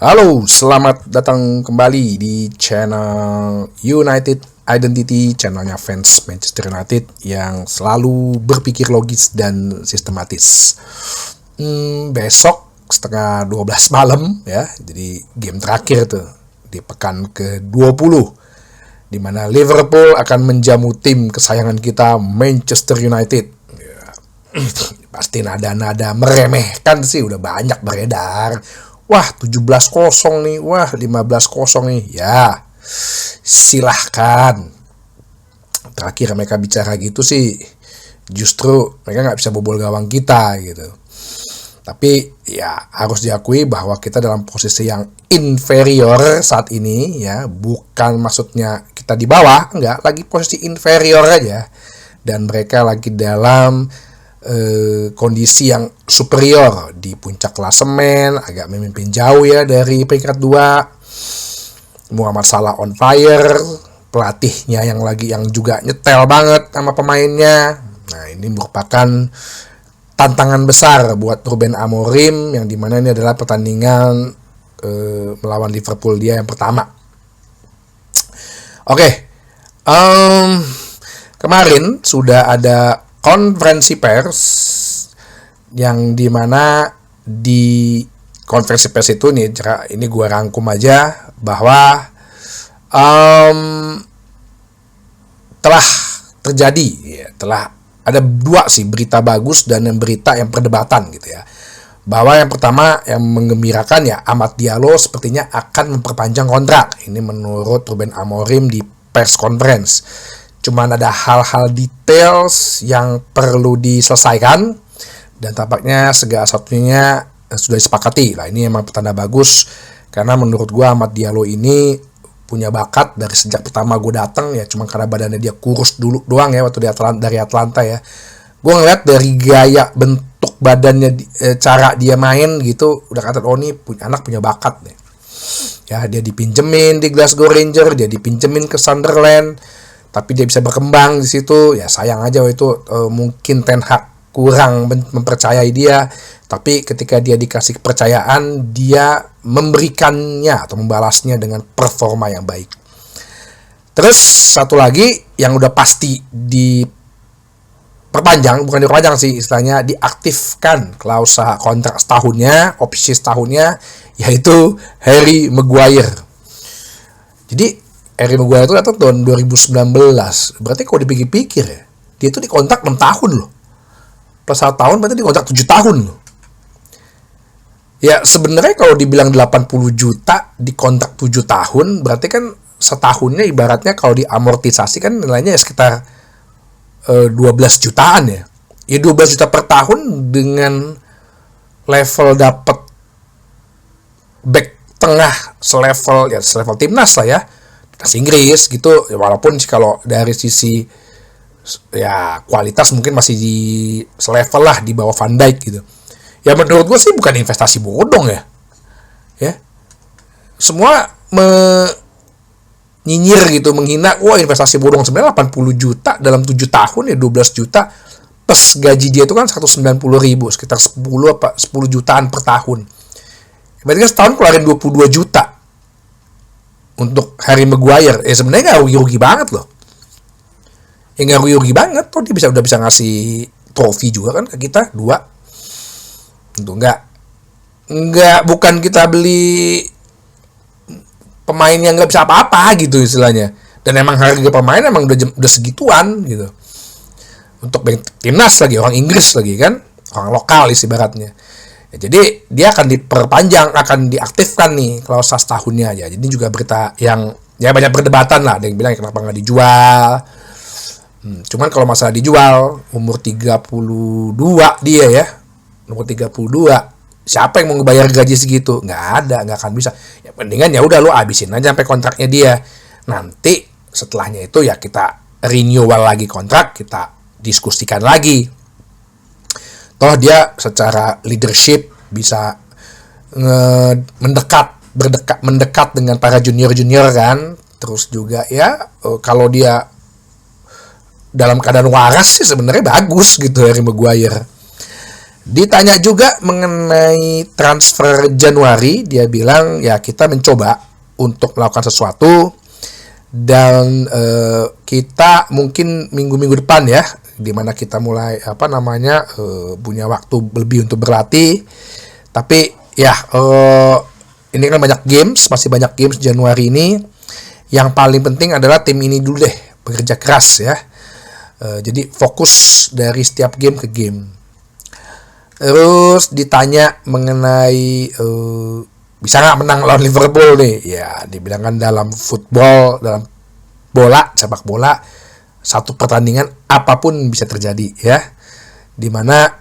Halo, selamat datang kembali di channel United Identity, channelnya fans Manchester United yang selalu berpikir logis dan sistematis. Besok setengah 12 malam ya, jadi game terakhir tuh di pekan ke-20 di mana Liverpool akan menjamu tim kesayangan kita Manchester United. Ya, pasti nada-nada meremehkan sih udah banyak beredar. Wah 17-0 nih, wah 15-0 nih. Ya silahkan. Terakhir mereka bicara gitu sih, justru mereka nggak bisa bobol gawang kita gitu. Tapi ya harus diakui bahwa kita dalam posisi yang inferior saat ini ya. Bukan maksudnya kita di bawah, enggak, lagi posisi inferior aja. Dan mereka lagi dalam kondisi yang superior di puncak klasemen, agak memimpin jauh ya dari peringkat 2. Muhammad Salah on fire, pelatihnya yang juga nyetel banget sama pemainnya. Nah, ini merupakan tantangan besar buat Ruben Amorim, yang dimana ini adalah pertandingan melawan Liverpool dia yang pertama. Oke. Kemarin sudah ada konferensi pers yang dimana di konferensi pers itu nih, ini gue rangkum aja bahwa telah terjadi ya, telah ada dua sih berita bagus dan berita yang perdebatan gitu ya. Bahwa yang pertama yang menggembirakan ya, Amad Diallo sepertinya akan memperpanjang kontrak. Ini menurut Ruben Amorim di press conference. Cuman ada hal-hal details yang perlu diselesaikan dan tampaknya segala sesuatunya sudah disepakati. Lah ini emang petanda bagus karena menurut gua Amad Diallo ini punya bakat dari sejak pertama gue datang ya. Cuma karena badannya dia kurus dulu doang ya waktu dari Atlanta ya. Gue ngeliat dari gaya bentuk badannya, cara dia main gitu, udah kata oh nih anak punya bakat nih. Ya dia dipinjemin di Glasgow Rangers, dia dipinjemin ke Sunderland. Tapi dia bisa berkembang di situ. Ya sayang aja itu mungkin Ten Hag kurang mempercayai dia. Tapi ketika dia dikasih kepercayaan, dia memberikannya atau membalasnya dengan performa yang baik. Terus satu lagi yang udah pasti diperpanjang, bukan diperpanjang sih, istilahnya diaktifkan klausa kontrak setahunnya, opsi setahunnya, yaitu Harry Maguire. Jadi Harry Maguire itu datang tahun 2019. Berarti kalau dipikir-pikir ya, dia itu dikontrak 6 tahun loh. Plus 1 tahun berarti dikontrak 7 tahun loh. Ya sebenarnya kalau dibilang 80 juta dikontrak 7 tahun, berarti kan setahunnya ibaratnya kalau diamortisasi kan nilainya ya sekitar 12 jutaan ya. Ya 12 juta per tahun dengan level dapat back tengah selevel timnas lah ya. Inggris gitu ya, walaupun kalau dari sisi ya kualitas mungkin masih di selevel lah di bawah Van Dijk gitu. Ya menurut gue sih bukan investasi bodong ya. Ya. Semua nyinyir gitu, menghina, wah investasi bodong. Sebenarnya 80 juta dalam 7 tahun ya 12 juta plus gaji dia itu kan 190 ribu, sekitar 10 jutaan per tahun. Berarti kan setahun keluarin 22 juta untuk Harry Maguire. Ya sebenarnya nggak rugi-rugi banget loh. Ya nggak rugi-rugi banget. Tuh dia udah bisa ngasih trofi juga kan ke kita 2. Tentu bukan kita beli pemain yang nggak bisa apa-apa gitu istilahnya. Dan emang harga pemain emang udah segituan gitu. Untuk timnas lagi, orang Inggris lagi kan, orang lokal ibaratnya. Ya, jadi dia akan diperpanjang, akan diaktifkan nih klausa setahunnya aja. Jadi juga berita yang ya banyak perdebatan lah. Ada yang bilang kenapa nggak dijual. Cuman kalau masalah dijual, umur 32 dia ya. Umur 32. Siapa yang mau ngebayar gaji segitu? Nggak akan bisa. Ya mendingan ya udah lo abisin aja sampai kontraknya dia. Nanti setelahnya itu ya kita renewal lagi kontrak, kita diskusikan lagi. Toh dia secara leadership bisa mendekat dengan para junior kan. Terus juga ya kalau dia dalam keadaan waras sih sebenarnya bagus gitu Harry Maguire. Ditanya juga mengenai transfer Januari, dia bilang ya kita mencoba untuk melakukan sesuatu dan kita mungkin minggu-minggu depan ya, dimana kita mulai punya waktu lebih untuk berlatih. Tapi ya ini kan banyak games, masih banyak games Januari ini. Yang paling penting adalah tim ini dulu deh bekerja keras ya. Jadi fokus dari setiap game ke game. Terus ditanya mengenai bisa nggak menang lawan Liverpool nih? Ya, dibilang kan dalam football, dalam bola, sepak bola, satu pertandingan apapun bisa terjadi ya. Dimana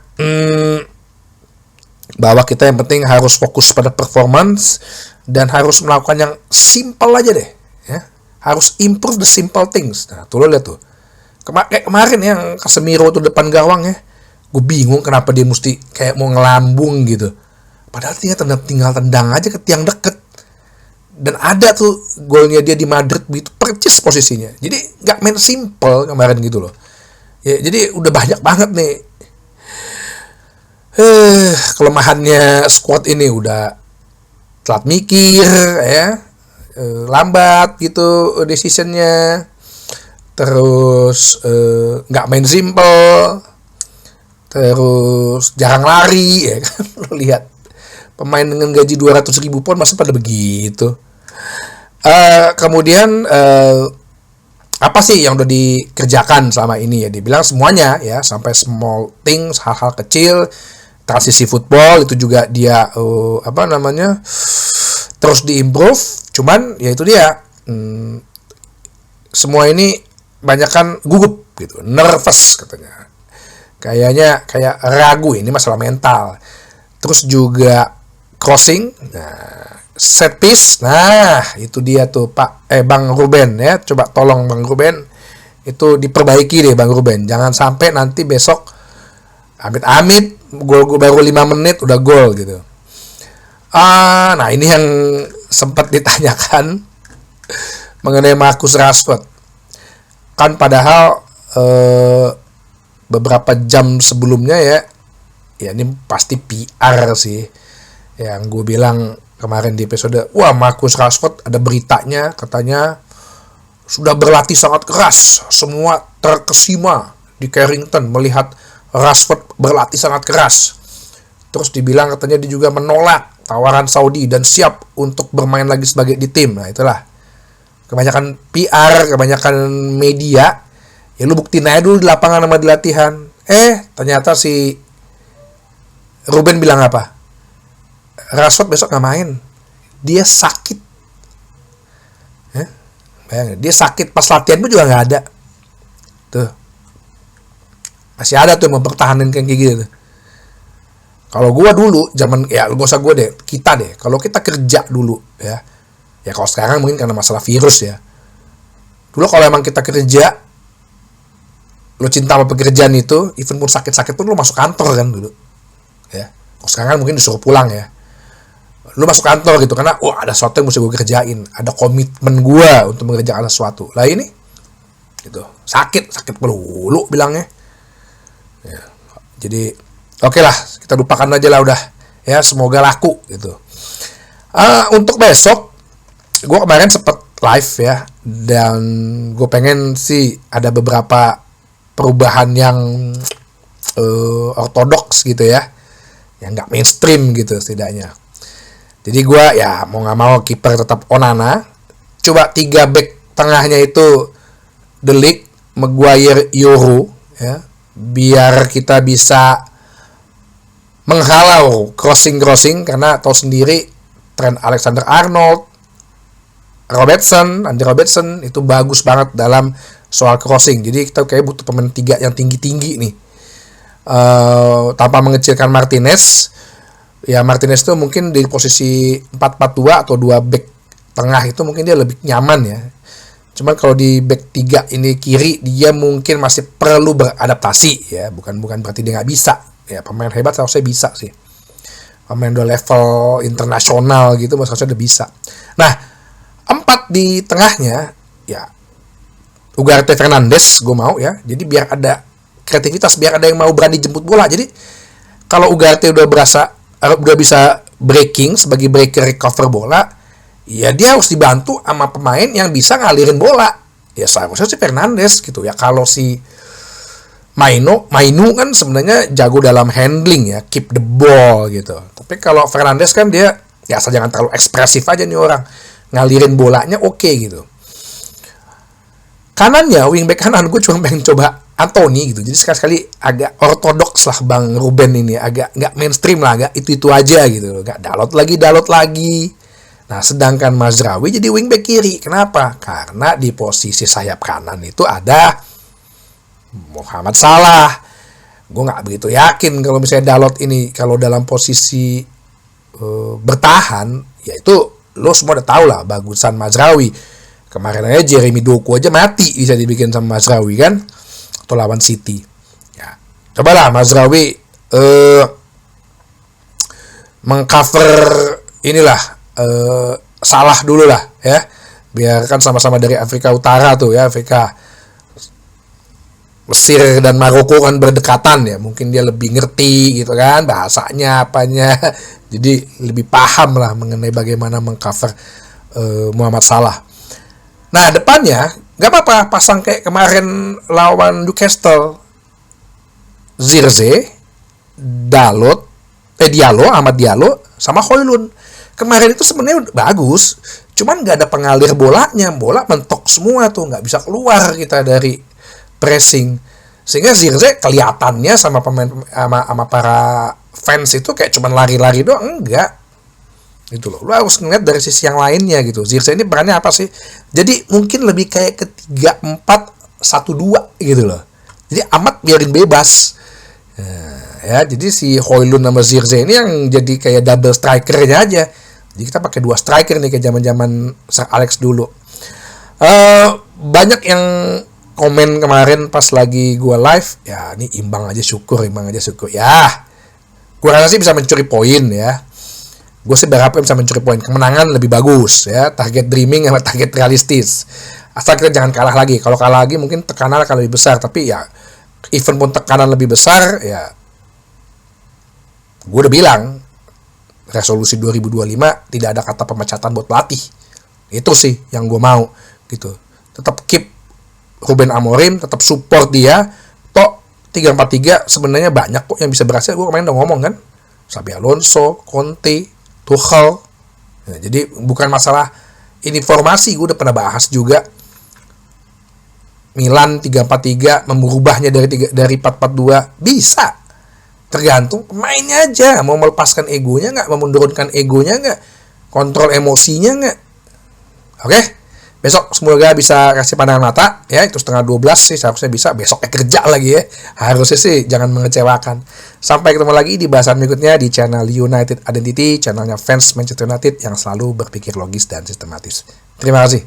bahwa kita yang penting harus fokus pada performance dan harus melakukan yang simple aja deh ya. Harus improve the simple things. Nah, tuh lo lihat tuh. Kayak kemarin yang Casemiro tuh depan gawang ya. Gue bingung kenapa dia mesti kayak mau ngelambung gitu. Padahal tinggal tendang aja ke tiang deket. Dan ada tuh golnya dia di Madrid begitu percis posisinya. Jadi nggak main simple kemarin gitu loh. Ya, jadi udah banyak banget nih. Kelemahannya squad ini udah telat mikir ya. Lambat gitu decisionnya. Terus nggak main simple. Terus jarang lari ya kan. Lo lihat pemain dengan gaji 200.000 pun masih pada begitu. Kemudian apa sih yang udah dikerjakan selama ini ya? Dibilang semuanya ya, sampai small things, hal-hal kecil, transisi football itu juga dia terus diimprove. Cuman ya itu dia semua ini banyak kan gugup gitu, nervous katanya. Kayak ragu, ini masalah mental. Terus juga crossing, nah, set piece, nah itu dia tuh Bang Ruben ya, coba tolong Bang Ruben itu diperbaiki deh Bang Ruben, jangan sampai nanti besok amit-amit gol baru 5 menit udah gol gitu. Nah ini yang sempat ditanyakan mengenai Marcus Rashford kan, padahal beberapa jam sebelumnya ya ini pasti PR sih yang gue bilang kemarin di episode. Wah, Marcus Rashford ada beritanya katanya sudah berlatih sangat keras, semua terkesima di Carrington melihat Rashford berlatih sangat keras. Terus dibilang katanya dia juga menolak tawaran Saudi dan siap untuk bermain lagi sebagai di tim. Nah itulah kebanyakan PR, kebanyakan media. Ya lu buktiin aja dulu di lapangan sama di latihan. Ternyata si Ruben bilang apa? Rashford besok gak main. Dia sakit. Bayangin, dia sakit pas latihan pun juga gak ada. Tuh. Masih ada tuh yang mempertahankan kayak gitu. Kalau gua dulu, zaman, ya gak usah gua deh, kita deh. Kalau kita kerja dulu ya. Ya kalau sekarang mungkin karena masalah virus ya. Dulu kalau emang kita kerja, lo cinta sama pekerjaan itu, even pun sakit-sakit pun lo masuk kantor kan dulu ya. Kalau sekarang mungkin disuruh pulang ya, lo masuk kantor gitu karena ada sesuatu yang mesti gue kerjain, ada komitmen gue untuk mengerjakan sesuatu. Lah ini gitu, sakit melulu bilangnya ya. Jadi oke lah, kita lupakan aja lah udah ya, semoga laku gitu. Untuk besok gue kemarin sempet live ya, dan gue pengen sih ada beberapa perubahan yang ortodoks gitu ya, yang nggak mainstream gitu setidaknya. Jadi gue ya mau nggak mau kiper tetap Onana, coba 3 back tengahnya itu De Ligt, Maguire, Euro ya, biar kita bisa menghalau crossing karena tahu sendiri Trent Alexander-Arnold, Andy Robertson itu bagus banget dalam soal crossing. Jadi kita kayak butuh pemain 3 yang tinggi-tinggi nih. Tanpa mengecilkan Martinez. Ya Martinez itu mungkin di posisi 4-4-2 atau 2 back tengah itu mungkin dia lebih nyaman ya. Cuman kalau di back 3 ini kiri, dia mungkin masih perlu beradaptasi ya. Bukan berarti dia nggak bisa. Ya pemain hebat harusnya bisa sih. Pemain udah level internasional gitu harusnya udah bisa. Nah, 4 di tengahnya ya Ugarte Fernandes gue mau ya. Jadi biar ada kreativitas, biar ada yang mau berani jemput bola. Jadi kalau Ugarte udah bisa breaking sebagai breaker recover bola, ya dia harus dibantu sama pemain yang bisa ngalirin bola. Ya seharusnya si Fernandes gitu ya. Kalau si Mainu kan sebenarnya jago dalam handling ya, keep the ball gitu. Tapi kalau Fernandes kan dia ya asal jangan terlalu ekspresif aja nih orang. Ngalirin bolanya oke gitu. Kanannya, wingback kanan gue cuma pengen coba Anthony gitu. Jadi sekali-sekali agak ortodoks lah Bang Ruben ini. Agak nggak mainstream lah, agak itu-itu aja gitu. Nggak dalot lagi. Nah, sedangkan Mazraoui jadi wingback kiri. Kenapa? Karena di posisi sayap kanan itu ada Muhammad Salah. Gue nggak begitu yakin kalau misalnya Dalot ini kalau dalam posisi bertahan, ya itu lo semua udah tahu lah bagusan Mazraoui. Kemarin aja Jeremy Doku aja mati bisa dibikin sama Mazraoui kan, atau lawan City. Ya, cobalah Mazraoui mengcover inilah Salah dulu lah ya. Biarkan sama-sama dari Afrika Utara tuh ya, Afrika Mesir dan Maroko kan berdekatan ya, mungkin dia lebih ngerti gitu kan bahasanya apanya, jadi lebih paham lah mengenai bagaimana mengcover Muhammad Salah. Nah depannya nggak apa-apa pasang kayak kemarin lawan Newcastle, Zirkzee, Ahmad Diallo sama Højlund. Kemarin itu sebenarnya bagus, cuman nggak ada pengalir bolanya, bola mentok semua tuh, nggak bisa keluar kita dari pressing, sehingga Zirkzee kelihatannya sama pemain sama para fans itu kayak cuman lari-lari doang, enggak gitu loh. Lu harus ngeliat dari sisi yang lainnya gitu. Zirkzee ini perannya apa sih? Jadi mungkin lebih kayak ke 3-4-1-2 gitu loh. Jadi amat biarin bebas. Ya, jadi si Højlund sama Zirkzee ini yang jadi kayak double strikernya aja. Jadi kita pakai 2 striker nih kayak zaman-zaman Sir Alex dulu. Banyak yang komen kemarin pas lagi gue live, ya ini imbang aja syukur ya. Gue rasa sih bisa mencuri poin ya. Gue sih berharap bisa mencuri poin, kemenangan lebih bagus ya, target dreaming sama target realistis. Asal kita jangan kalah lagi. Kalau kalah lagi mungkin tekanan akan lebih besar, tapi ya even pun tekanan lebih besar ya, gue udah bilang resolusi 2025 tidak ada kata pemecatan buat pelatih. Itu sih yang gue mau gitu. Tetap keep Ruben Amorim, tetap support dia. Toh 3-4-3 sebenarnya banyak kok yang bisa berhasil. Gue kemarin udah ngomong kan, Xabi Alonso, Conte, Tuchel. Nah, jadi bukan masalah ini formasi, gue udah pernah bahas juga. Milan 3-4-3 merubahnya dari 4-4-2 bisa. Tergantung pemainnya aja, mau melepaskan egonya nggak, mau menurunkan egonya nggak, kontrol emosinya nggak. Oke? Besok semoga bisa kasih pandangan mata ya, itu 11:30 sih seharusnya bisa, besoknya kerja lagi ya, harusnya sih jangan mengecewakan. Sampai ketemu lagi di bahasan berikutnya di channel United Identity, channelnya fans Manchester United yang selalu berpikir logis dan sistematis. Terima kasih.